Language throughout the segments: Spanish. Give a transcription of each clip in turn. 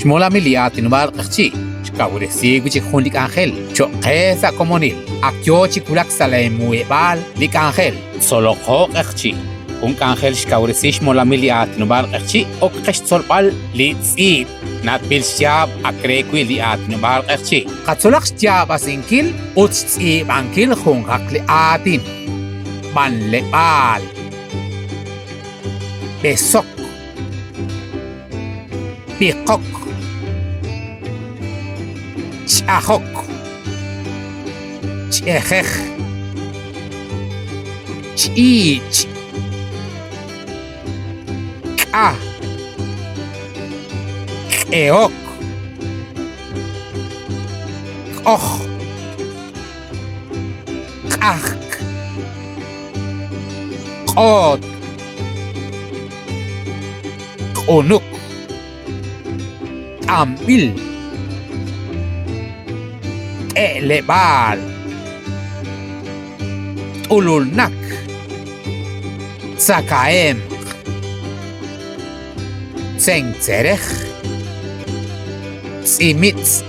Shmola miliati nubar qchi. Shkauresi guchik hundik angel. Choqesa comonil. Akyo chikulak salemu ebal lik angel. Solo qchi. Un angel shkauresi shmola miliati nubar qchi. Ok qesh solbal li tzib. Nat bil shab akrekwi liat nubar qchi. Qatsolak shab asinkil ut tzib ankil khungak liatin. Man lebal. Besok. Pikok. Chahok. Chehech. Chich. Ka. Keok. Koch. Kach. Kod. Konuk. Ambil. Elebal. Ululnak. Zakaem. Zengzerech. Zimitz.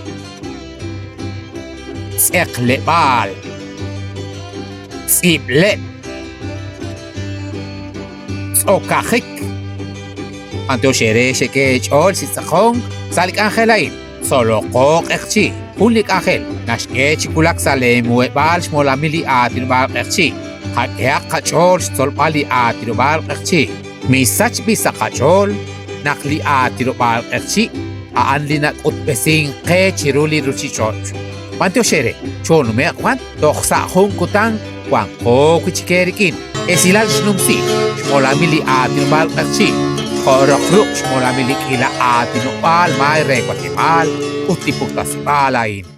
Zeklebal. Ziblet. Zokachik. Anto shere sheke chol sitzachong salik angelain. Solo kok ekchi. Hulik angel. Nashke chikulak salem uebal shmola mili atinubal ekchi. Hakeak kachol stolpali atinubal ekchi. Misach bisa kachol. Nakli atinubal ekchi. Aanlinat utbesing ke chiruli ruchichoch. Panteo shere. Chonume akwan. Toksa hong kutang. Kwang ko kuchikerikin. Esilal shnumsi. Shmola mili atinubal ekchi. Korok shmola milik ila atinubal may rekwatimal. Utipuktasibalain.